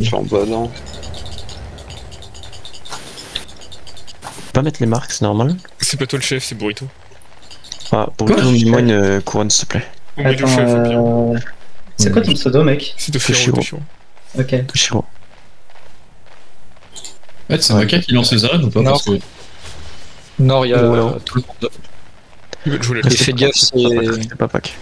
Je suis en bas là. Pas mettre les marques, c'est normal. C'est pas toi le chef, c'est Burrito. Ah, Burrito, mets-moi une couronne s'il te plaît. On met le Attends, chef au pire. c'est quoi ton pseudo, mec? C'est Toshiro, Toshiro. Toshiro. Ok. Toshiro. En fait, c'est Maka qui lance les arènes ou pas? Non. Parce que Nord, il y a Ouais. tout le monde. Ils veulent jouer la Et fais gaffe, C'est pas pack.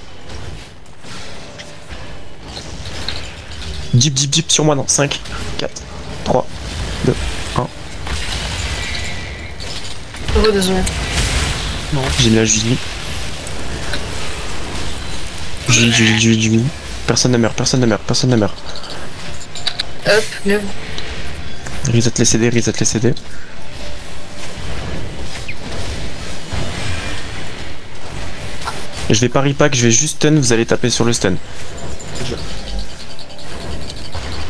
Jeep sur moi, non. 5, 4, 3, 2, 1. Oh, désolé. J'ai mis la Julie. Julie. Personne ne meurt, personne ne meurt, personne ne meurt. Hop, lève. Reset les CD, reset les CD. Je vais pas repack, je vais juste stun, vous allez taper sur le stun.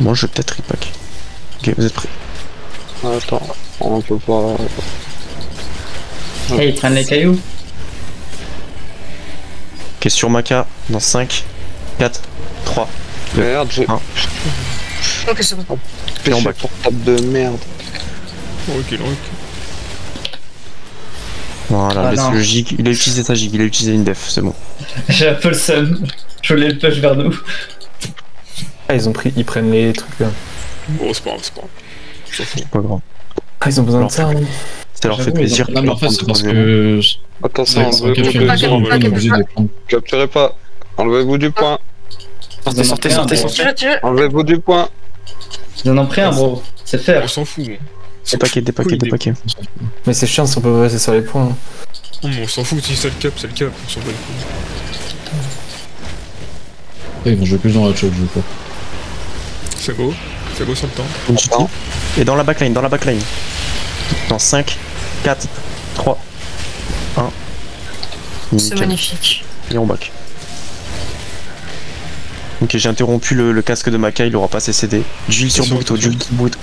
Moi je vais peut-être repack. Ok, vous êtes prêts? Attends, on peut pas. Hey, ils prennent les cailloux. Ok, sur Maka, dans 5, 4, 3. Merde, j'ai. Un. Ok, c'est bon. Et en Péché bac. portable de merde. Ok. Voilà, Ah, laisse non. le gig. Il a utilisé sa gig, il a utilisé une def, c'est bon. J'ai un peu le seum. Je voulais le push vers nous. Ah, ils prennent les trucs là. Bon, c'est pas grave, c'est pas grave. Je s'en fous. C'est pas grave. Ah, ils ont besoin de ça, hein. Ça leur fait J'avoue, plaisir. ils non, mais en fait, c'est parce que. Attention, C'est enlevez-vous quelques du Pack, mesures, point. on va pack, être obligé de prendre. Capturez pas. Enlevez-vous du point. Sortez. Tire. Enlevez-vous du point. Ils en ont pris un, bro. C'est On faire. s'en fout. Dépaquer. Mais c'est chiant si on peut passer sur les points. Non, mais on s'en fout, si c'est le cap, c'est le cap. On s'en bat les couilles. Ils vont jouer plus dans la choc, je crois. Sago sur le temps. Une chute. Et dans la backline. Dans 5, 4, 3, 1. C'est magnifique. Et on back. Ok, j'ai interrompu le casque de Maka, il aura pas ses CD. Jules sur Burrito, Jules sur Burrito.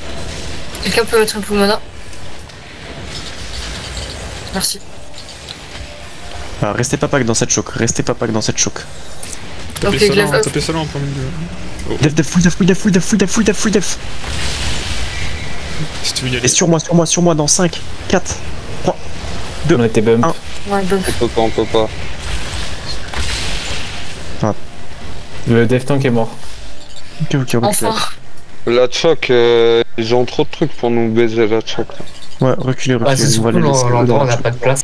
Quelqu'un peut mettre un peu de mana? Merci. Ah, restez pas pack dans cette choc, Ok, Tapez ça glaive là, up. tapez ça là en plein milieu. Oh, Def, full def. si tu veux y aller. Et sur moi, dans 5, 4. On a été bump. Un. Ouais, bon. On peut pas. Le dev tank est mort. Ok, Enfin. La choc, ils ont trop de trucs pour nous baiser la choc. Ouais, reculez, Ah, c'est on va surtout les laisser l'endroit, dans on la n'a choc. pas de place.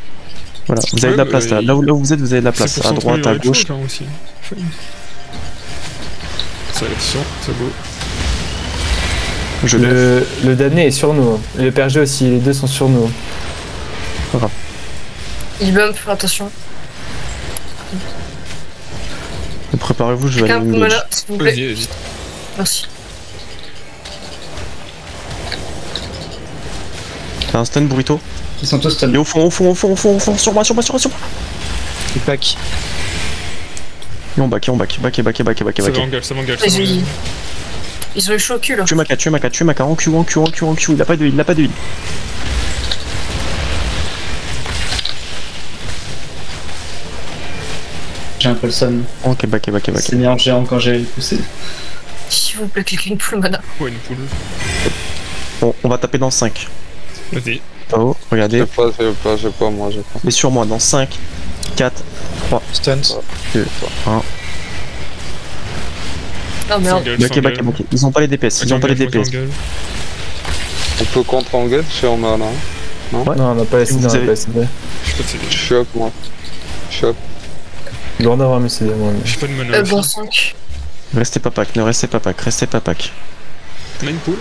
Voilà, vous avez de la place là. Là où vous êtes, vous avez de la place. C'est pour À droite, à s'entraîner dans les gauche. chocs, hein, aussi. Ça va être sûr, ça go. Je def. Le damné est sur nous. Le PRG aussi, les deux sont sur nous. Il bump, attention. Préparez-vous, je vais Quelqu'un aller peut me mana, s'il vous plaît. Vas-y. Merci. T'as un stun, Burrito? Ils sont tous stun. Et au fond, sur moi. Il pack. Et on back. Ça m'engage. Ils ont eu chaud au cul là. Tue Maka, en Q, il a pas de heal. J'ai un peu le seum. Ok, back. C'est mis en géant quand j'ai poussé. S'il vous plaît, quelqu'un peut mana. Ouais, une poule. Bon, on va taper dans 5. Vas-y. Oh, regardez. J'ai pas, moi, j'ai pas. Et sur moi, dans 5, 4, 3, Stunt. 2, 1. Oh merde. Back. Ils ont pas les DPS, On peut contre-engueule si on a là. Non, on n'a pas la CD, Vous avez- Je sais J'ai pas de CD. Choc, moi. Choc. Il doit en avoir mes CD, moi. J'ai pas de mana. Bon aussi. 5. Ne restez pas pack. On a une poule.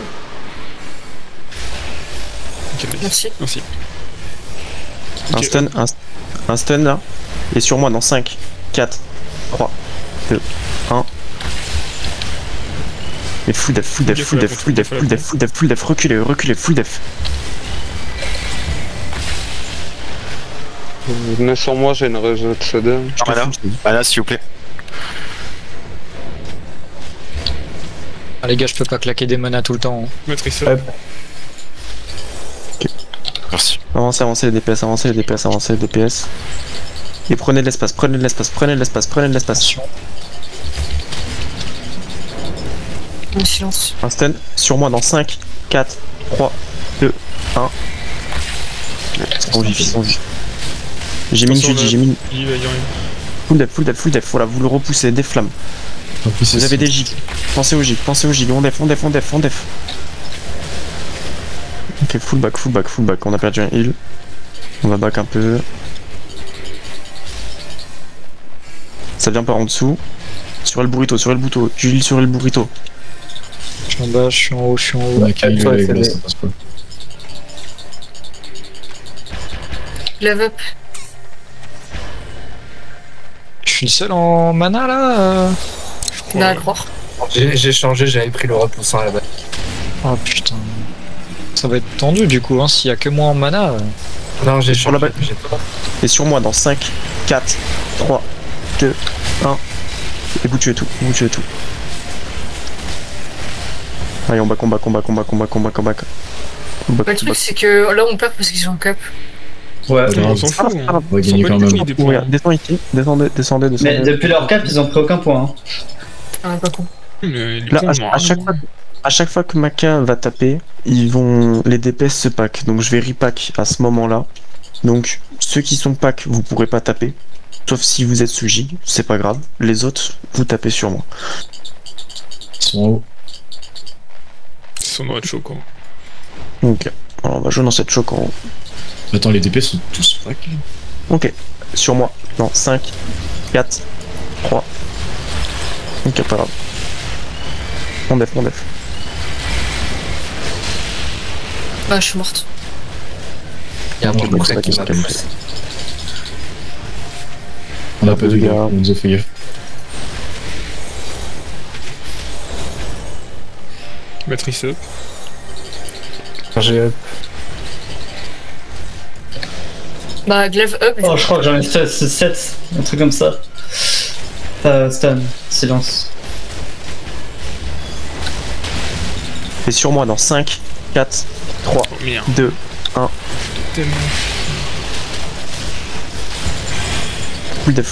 Ok, nice. Merci. Un stun là. Et sur moi dans 5, 4, 3, 2, 1. Et full def. Reculez, full def. Venez sur moi, j'ai une réseau de CD. Mana, s'il vous plaît. Ah, les gars, je peux pas claquer des manas tout le temps. Hein. Matrice. Hop. Merci. Avancez les DPS. Et prenez de l'espace. Le silence. Un stun sur moi dans 5, 4, 3, 2, 1. Ils sont vifs, ils sont vifs. J'ai mis une Attention, Judy, j'ai mis une Il va y arriver. full def. Voilà, vous le repoussez, des flammes. En plus, Vous avez des gigs. Pensez aux gigs. On def. Ok, full back. On a perdu un heal. On va back un peu. Ça vient par en dessous. Sur le burrito. Du heal sur le burrito. Je suis en bas, je suis en haut, je suis en haut. On a qu'à Ouais, les c'est glaces, des- ça passe pas. Lave up. Je suis le seul en mana là. On a à croire. J'ai changé, j'avais pris le repoussant à la base. Oh putain. Ça va être tendu du coup, hein, s'il y a que moi en mana. Non, j'ai Sur la changé. balle. Et sur moi dans 5, 4, 3, 2, 1. Et vous tuez tout. Allez, on back. Le truc, c'est que là, on perd parce qu'ils ont un cap. Ouais. Pas On grave. s'en fout. Ah, On va gagner s'en bat quand les même. couilles des points. Regarde, descends ici. Descendez. Mais depuis leur cap, ils ont pris aucun point. Hein. Ah, pas con. Mais les Là, cons, ils ont rien. à chaque fois que Maka va taper, les DPS se pack. Donc je vais repack à ce moment-là. Donc ceux qui sont pack, vous pourrez pas taper. Sauf si vous êtes sous J, c'est pas grave. Les autres, vous tapez sur moi. Ils sont en haut. Ils sont dans le chaud quoi. Ok. Alors on va jouer dans cette choc en haut. Attends, les DP sont tous pack. Ok. Sur moi. Dans 5, 4, 3. Ok, pas grave. On def. Bah, je suis morte. Il y a un Ok, bon ça va, qui ça m'a calme. poussé. On a pas de les gars, gars. on nous a fait gaffe. Matrice up. J'ai Bah, glaive up. Oh, je crois que j'en ai 7, un truc comme ça. Stun, silence. Et sur moi dans 5, 4, 3, Oh merde. 2. Tellement. Full def.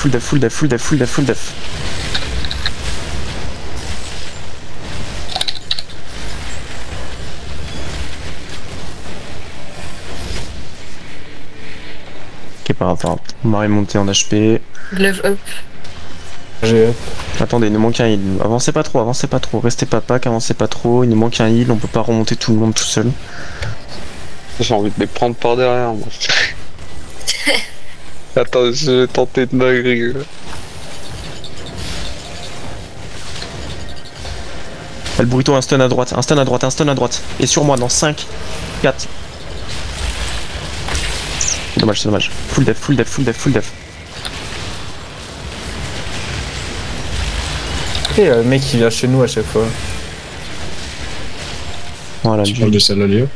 Ok, pas grave. On va remonter en HP. Glaive up. Attendez, il nous manque un heal. Avancez pas trop. Restez pas pack, avancez pas trop. Il nous manque un heal, on peut pas remonter tout le monde tout seul. J'ai envie de les prendre par derrière, moi. Attends, je vais tenter de dinguerie. Le burrito, un stun à droite. Et sur moi dans 5, 4. C'est dommage. Full def. Et le mec qui vient chez nous à chaque fois. Voilà, Tu du parles de celle-là, Léo?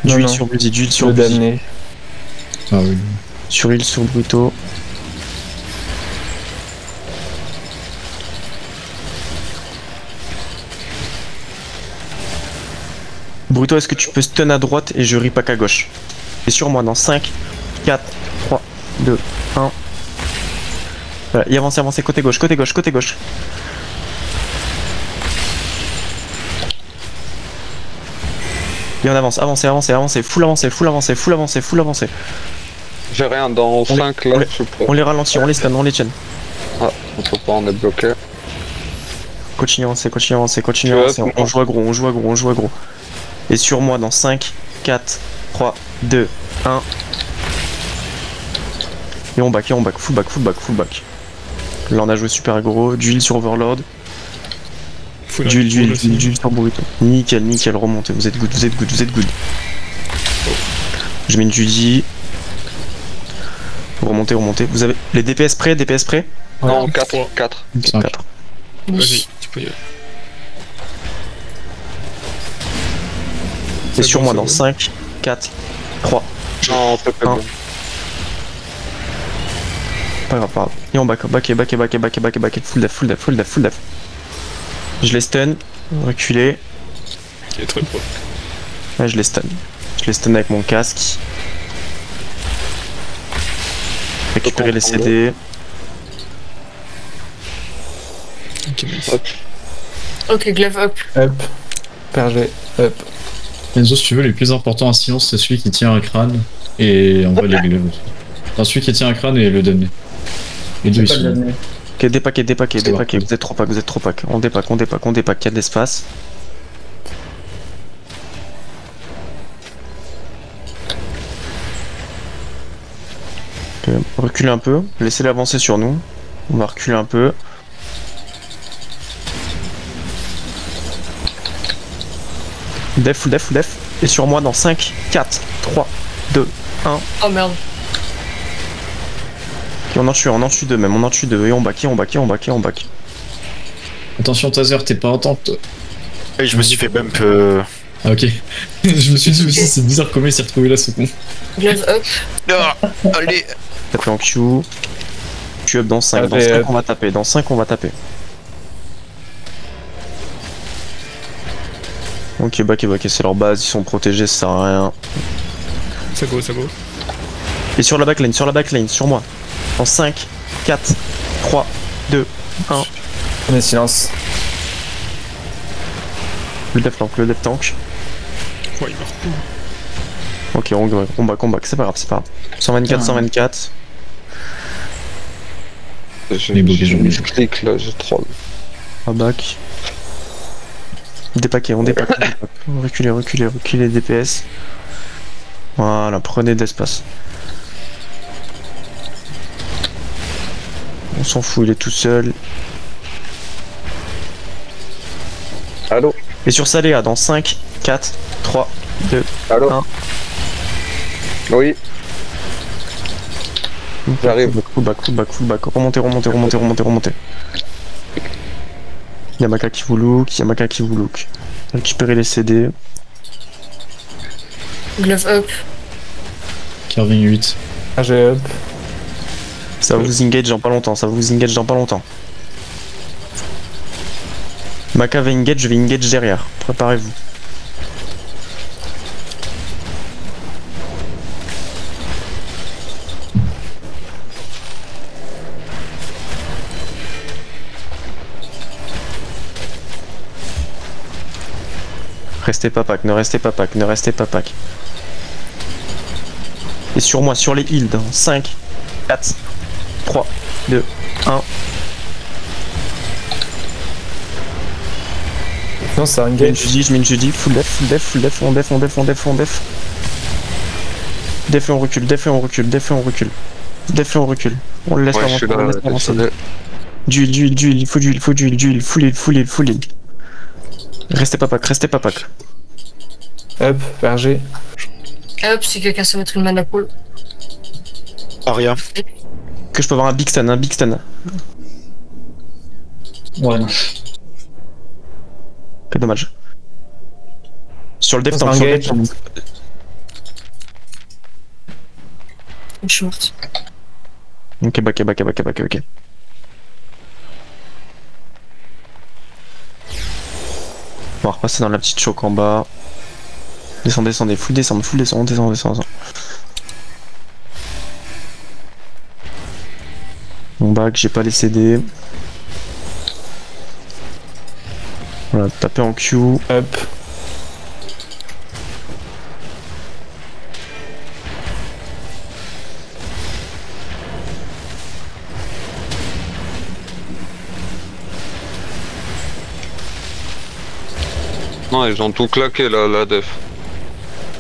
heal non. sur Buzy, du heal sur Le Buzy. damné. Ah oui. Sur heal sur burrito. Burrito, est-ce que tu peux stun à droite et je repack à gauche? Et sur moi dans 5, 4, 3, 2, 1. Voilà, et avancez, côté gauche. Et on avance, avancez, full avancé. J'ai rien dans 5 là, je sais pas. On les ralentit, on les stun, on les chaîne. Ah, on peut pas, on est bloqué. Continue à avancer. Ouais, On joue aggro. Et sur moi dans 5, 4, 3, 2, 1. Et on back, full back. Là on a joué super aggro, du heal sur Overlord, du heal sur Burrito. Nickel, remontez, vous êtes good. Je mets une Judy. Remontez. Vous avez les DPS prêts? Non, 4. 5. 4. Vas-y, tu peux y aller. Et sur moi c'est dans bon. 5, 4, 3. Non, c'est pas Un. bon. Pas grave. Et on back, full def. Je les stun, reculer. Il est très pro. Ouais, je les stun avec mon casque. Récupérer les CD. Ok, nice. Hop. Ok, glaive up. Up. Pergé. Up. Enzo, si tu veux, les plus importants à silence, c'est celui qui tient un crâne et envoie les glaives aussi. Enfin, celui qui tient un crâne et le damné. Les deux, J'ai ils pas de sont. l'année. Ok, dépaquez, dépaquez, C'est dépaquez. bon. Vous êtes trop pack, vous êtes trop pack. On dépack, on dépack, on dépack. Il y a de l'espace. Ok, reculez un peu. Laissez-les avancer sur nous. On va reculer un peu. Def, full def, full def. Et sur moi dans 5, 4, 3, 2, 1. Oh merde. Ok, on en tue deux même, on en tue deux. Et on back, et on back, et on back, et on back. Attention, Taser, t'es pas en tente. Et je me suis fait bump. Ah, ok. Je me suis dit aussi, c'est bizarre comment il s'est retrouvé là, ce con. Glaive up. Ah, allez. Taper en Q. Q up dans 5. Dans Allez, 5 on va taper. Dans 5 on va taper. Ok, back et back, c'est leur base, ils sont protégés, ça sert à rien. Ça go, ça go. Et sur la backline, sur moi. Dans 5, 4, 3, 2, 1. On est silence. Le def tank, le def tank. Ouais, il meurt. Ok, on back, c'est pas grave, c'est pas grave. 124, 124. Les beaux J'ai gens. mis le clic là, j'ai troll. On back. Dépaquer, on dépaque. Reculez, reculez, reculez DPS. Voilà, prenez d'espace. On s'en fout, il est tout seul. Allô? Et sur ça, Léa, dans 5, 4, 3, 2, Allô? 1. Oui, j'arrive. Full back, full back, full back. Remontez, remontez, remontez, remontez, remontez. Yamaka qui vous look, Yamaka qui vous look. Récupérez les CD. Glaive up. Carving 8. Pergé up. Ça va vous engage dans pas longtemps, ça va vous engage dans pas longtemps. Maka va engage, je vais engage derrière. Préparez-vous. Restez pas pack, ne restez pas pack, ne restez pas pack. Et sur moi, sur les heals, dans 5, 4, 3, 2, 1. Non, c'est un Je mets une engage. Judy, je mets une Judy, full def, full def, full def, on def, on def, on def, on def. Def et on recule, def et on recule, def et on recule. Def et on recule. On le laisse Ouais, je avancer, suis on le là, laisse avancer. désolé. D'huile, il faut d'huile, full heal, full heal. Restez pas pack, restez pas pack. Up. Pergé. Up si quelqu'un sait mettre une mana pool. Aria. Que je peux avoir un big stun, un big stun. Ouais, non. C'est dommage. Sur le def On tank, sur le s'engage. def tank. Je suis morte. Ok, back, ok. On va repasser dans la petite choke en bas. Descendez, full descend. Mon back, j'ai pas les CD. Voilà, tapez en Q. Up. Non, ils ont tout claqué là, la def.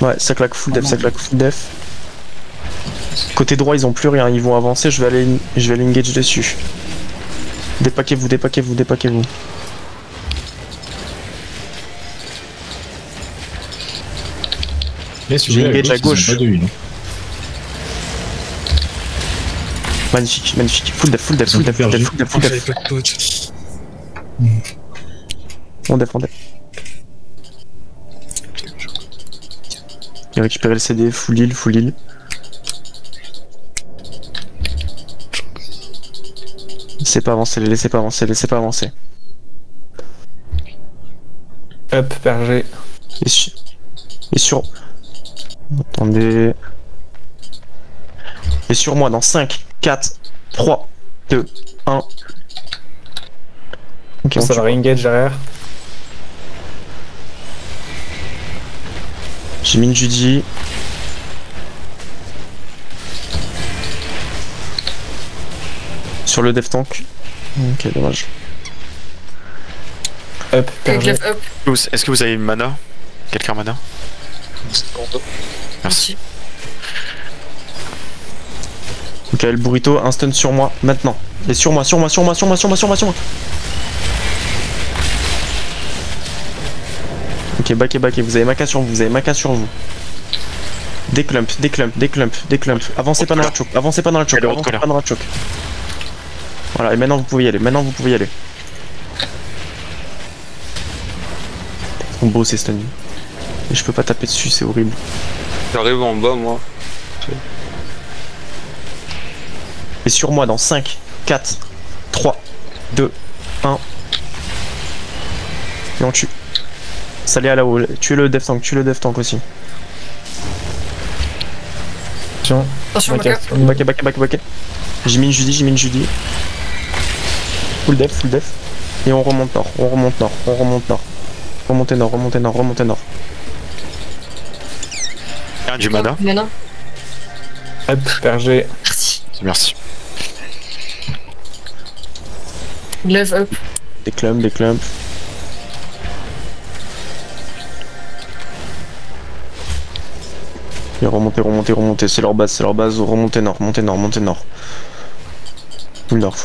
Ouais, ça claque full def, Côté droit, ils ont plus rien, ils vont avancer, je vais aller engage dessus. Dépaquez-vous. Et si J'ai vous voulez, engage à ils ont gauche. pas de heal, hein. Magnifique. Full def. J'avais pas de potes. On def. Et récupérer le CD, full heal. Laissez pas avancer. Up. Pergé. Et sur... Attendez... Et sur moi dans 5, 4, 3, 2, 1. Ok, Ça va re-engage derrière. J'ai mis une Judy. Sur le dev tank. Ok, dommage. Up, Avec PRG. lève up. Est-ce que vous avez une mana? Quelqu'un mana? Merci. Ok, le burrito, un stun sur moi, maintenant. Et sur moi. Ok, backé, vous avez Maka sur vous, Des clumps. Avancez pas dans la choke, Voilà, et maintenant vous pouvez y aller, Ils sont beaux ces stuns. Et je peux pas taper dessus, c'est horrible. J'arrive en bas, moi. Et sur moi dans 5, 4, 3, 2, 1. Et on tue. Salé à la haut, tuez le dev tank aussi. Attention. Attention, Maka. Maka. Backé. J'ai mis une Judy. Full dev. Et on remonte nord. Remontez nord. Un du mana. Mana. Up, PRG. Merci. Merci. Lève up. Des clumps. Et remontez, c'est leur base, remontez nord. Full nord.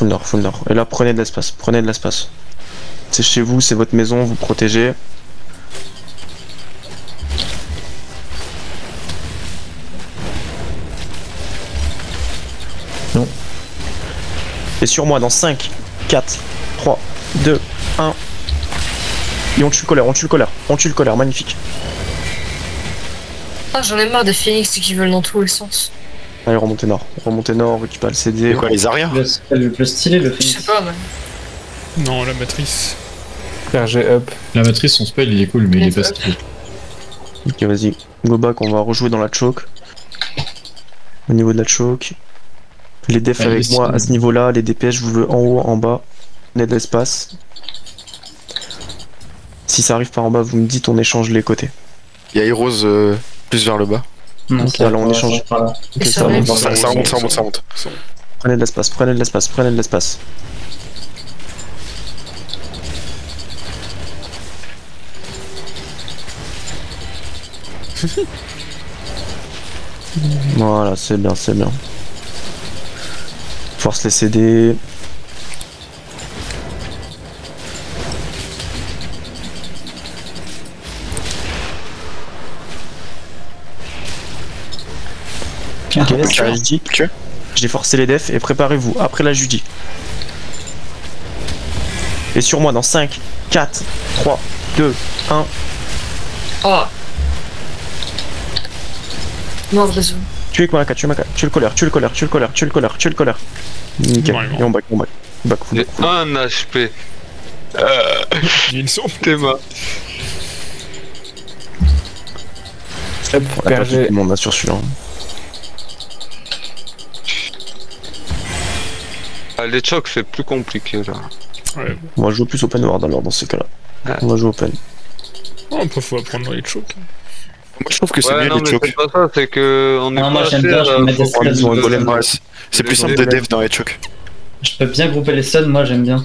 Et là, prenez de l'espace. C'est chez vous, c'est votre maison, vous protégez. Non. Et sur moi dans 5, 4, 3, 2, 1. Et on tue le colère, magnifique. Ah, j'en ai marre des phoenix qui veulent dans tous les sens. Allez, remontez nord, récupère le CD. C'est quoi, les arrières? Le stylé, le Je Phoenix. sais pas, mais. Non, la matrice. PRG up. La matrice, son spell, il est cool, mais il est pas Up. stylé. Ok, vas-y, go back, on va rejouer dans la choke. Au niveau de la choke. Les defs Allez, avec moi c'est- à ce niveau-là, les DPS, je vous veux en haut, en bas. Prenez de l'espace. Si ça arrive par en bas, vous me dites, on échange les côtés. Il y a Heroes plus vers le bas. Non, Ok, alors on échange. par là. Ok, Et ça ça va. remonte. Non, ça remonte. Prenez de l'espace. Voilà, c'est bien. Force les CD. Ok, c'est la Judy. Ok. J'ai forcé les defs et préparez-vous après la Judy. Et sur moi dans 5, 4, 3, 2, 1. Oh. Mort, désolé. Tuez Maka, tue le colère. Nickel. Ouais, bon. Et on back. Full J'ai back. 1 HP. Ils sont. T'es mort. Up, On a pas tout PRG. le monde là sur celui-là. Ah, les chocs, c'est plus compliqué là. Ouais. On va jouer plus open world alors dans ces cas-là. Ouais. On va jouer open. Oh, après, faut apprendre dans les chocs. Moi, je trouve que c'est Ouais, mieux non, les mais chocs. c'est pas ça, c'est que on est Non, pas moi, j'aime assez, bien, je mets des faut stats prendre de le- golem. Ouais, c'est plus simple de dev dans les chocs. Je peux bien grouper les stuns, moi j'aime bien.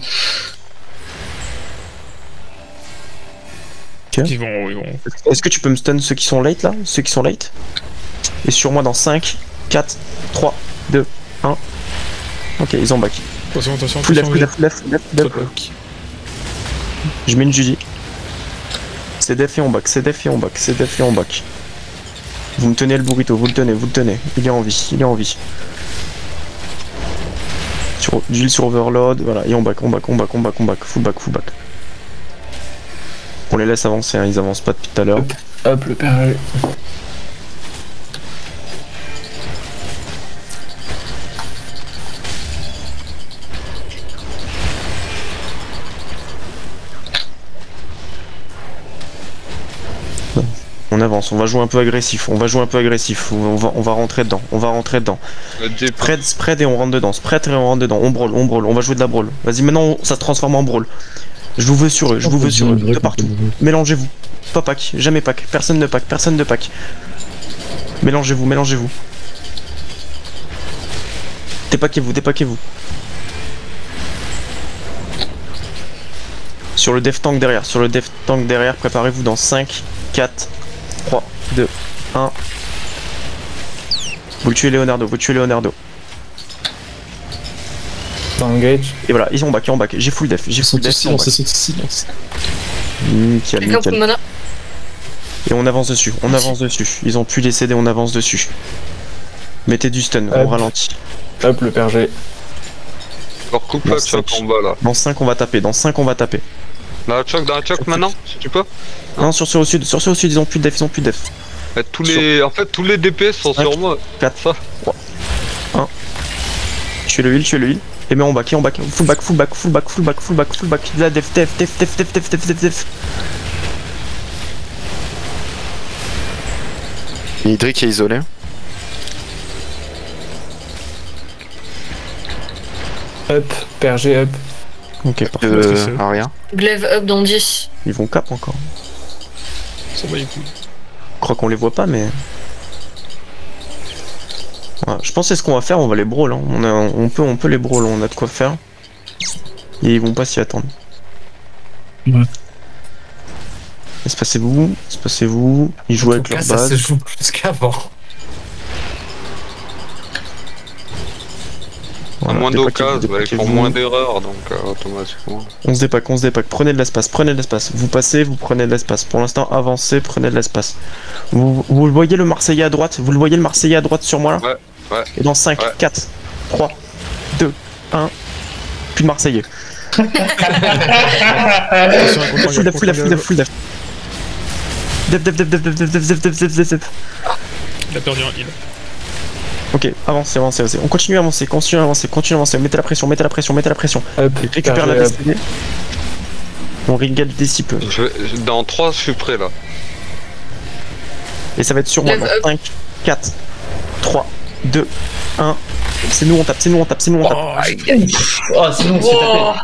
Ils vont. Est-ce que tu peux me stun ceux qui sont late là? Et sur moi dans 5, 4, 3, 2, 1. Ok, ils ont back. Attention. Full left. Je mets une Judy. C'est def et on back. Vous me tenez le burrito, vous le tenez. Il est en vie. J'huile sur Overload, voilà, et on back. Full back. On les laisse avancer, hein, ils avancent pas depuis tout à l'heure. Up, le PRG. On avance, on va jouer un peu agressif, on va rentrer dedans, Spread et on rentre dedans, on brawl, on va jouer de la brawl. Vas-y, maintenant ça se transforme en brawl. Je vous veux sur eux, je vous veux sur eux, Vrai de partout. Mélangez-vous. Pas pack, jamais pack. Personne ne pack, personne ne pack. Mélangez-vous, mélangez-vous. Dépaquez-vous, dépaquez-vous. Sur le dev tank derrière, sur le dev tank derrière, préparez-vous dans 5, 4, 3, 2, 1. Vous tuez Leonardo, vous tuez Leonardo. Engage. Et voilà, ils sont en back, ils sont en back. J'ai full def, j'ai full def. ils sont en back. Silence. Nickel, Quelqu'un pour nickel. mana. Et on avance dessus, on avance dessus. Ils ont pu les céder, on avance dessus. Mettez du stun, on Hop. ralentit. Hop, le PRG. Alors coupe Dans la choc cinq. en bas là. Dans 5 on va taper, dans 5 on va taper. Dans la choc maintenant, si tu peux. Non, sur ceux au sud, ils ont plus de def, ils ont plus de def. En fait, tous les DPS sont Cinq. sur moi. 4, Ça. 3, 1. Tuez le heal. Et mets en back, et en back. Full back, full back, full back, full back, full back, full back. Là, def. Hydric est isolé. Up, PRG up. Ok, parfait. Rien. Glaive up dans 10. Ils vont cap encore. Ça va les couilles. Je crois qu'on les voit pas, mais. Voilà, je pense que c'est ce qu'on va faire, on va les brawl. Hein. On peut les brawl, on a de quoi faire. Et ils vont pas s'y attendre. Ouais. Espacez-vous. Ils jouent avec leur base. joue plus qu'avant. À Voilà, moins dépaquez-vous, d'occasions, ils font dépaquez-vous. moins d'erreurs donc automatiquement. On se dépaque, prenez de l'espace, Vous passez, vous prenez de l'espace. Pour l'instant, avancez, prenez de l'espace. Vous voyez le Marseillais à droite sur moi là Ouais. Et dans 5, Ouais. 4, 3, 2, 1, plus de Marseillais. Full def. Def. Il a perdu un heal. Ok, avancez. On continue à avancer, Mettez la pression. Up, Récupère la PRG up. DCD. On régale d'ici peu. Dans 3, je suis prêt là. Et ça va être sur moi dans Lève up. 5, 4, 3, 2, 1. C'est nous on tape. Oh, sinon, c'est Wow.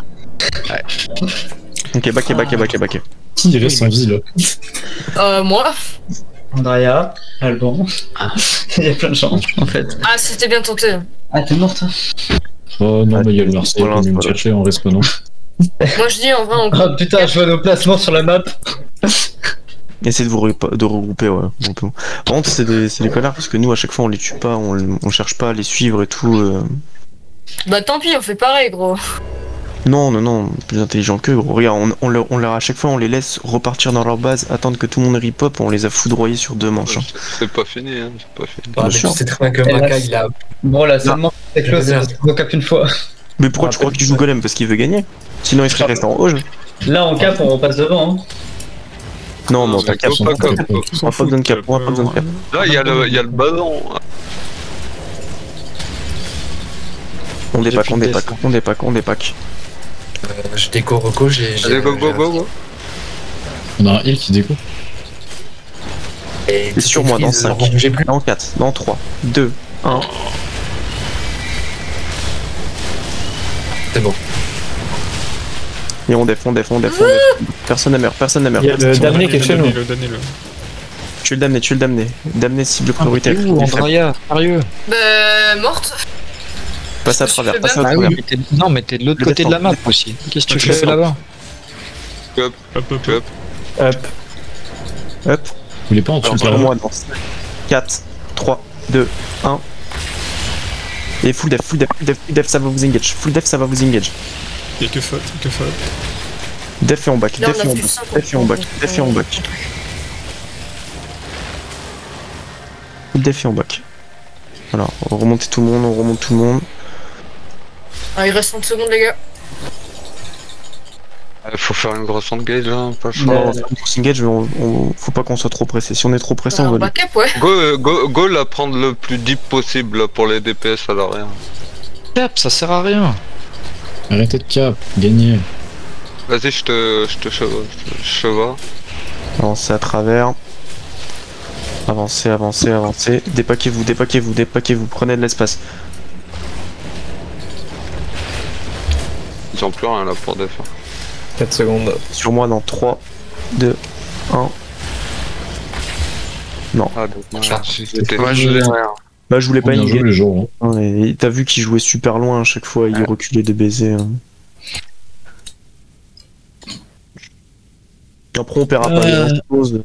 tapé. Ok, backé. Qui reste en vie là? Moi. Andrea, Alban. Il y a plein de gens, en fait. Ah, c'était bien tenté. Ah, t'es mort, toi? Oh non, mais il y a le Marseille Voilà, qui vient me voilà. chercher en respawnant. Moi, je dis en vrai, on Oh putain, je vois nos placements sur la map. Essayez de vous de regrouper, ouais. Par contre, c'est des connards parce que nous, à chaque fois, on les tue pas, on cherche pas à les suivre et tout. Bah tant pis, on fait pareil, gros. Non, plus intelligent qu'eux, gros. Regarde, on leur, à chaque fois, on les laisse repartir dans leur base, attendre que tout le monde rip-up, on les a foudroyés sur 2 manches. Hein. C'est pas fini, c'est pas fini. Bien sûr. C'est très bien que Et là, Maka, il a. Bon, là, seulement, c'est close, c'est parce qu'on cap une fois. Mais pourquoi tu crois que tu joues Golem? Parce qu'il veut gagner. Sinon, il serait resté en haut, Là, on cap, on repasse devant. Hein. Non, mais on va pas cap. Pas comme- On va pas besoin de cap. Là, il y a le ballon. On dépack. Je déco Rocco, j'ai. Allez, go. On a un heal qui déco. Et Et sur moi, dans 5, J'ai plus. dans 4, dans 3, 2, 1. C'est bon. Et on def. Personne ne meurt. Il y a le damné qui est chez nous. Damnez-le. Tu veux le damner. Damner cible prioritaire. Ouh, Andrea, sérieux. Bah, morte. Passe à Je travers, fais passe à bien. travers. Non, mais t'es de l'autre Le côté de la map descend. aussi. Qu'est-ce que tu Ok, fais ça. là-bas? Hop. Up. Hop. Vous voulez pas en tuer Alors, le sur pervers? moi dans 5, 4, 3, 2, 1. Et full def, ça va vous engage. Y'a que faute. Def et en back, Là, on a def et en fait back, 50. def et en back, def et en back. Def et en back. Voilà, on remonte tout le monde. Ah, il reste 30 secondes, les gars. Faut faire une grosse engage là, pas le choix. Non, on s'engage, mais faut pas qu'on soit trop pressé. Si on est trop pressé, on On va va cap, ouais. Go la prendre le plus deep possible là, pour les DPS à l'arrière. Cap, ça sert à rien. Arrêtez de cap, gagnez. Vas-y, je te chevaux. Avancez à travers. Avancez. Dépaquez-vous. Prenez de l'espace. Ils ont plus rien là pour défendre. 4 secondes. Sur moi dans 3, 2, 1. Ah, dommage. C'était Dommage. rien. Bah, je voulais pas Bien joué une les jours. Hein. et t'as vu qu'il jouait super loin à chaque fois, il reculait de baiser. Hein. Après, on paiera pas les choses.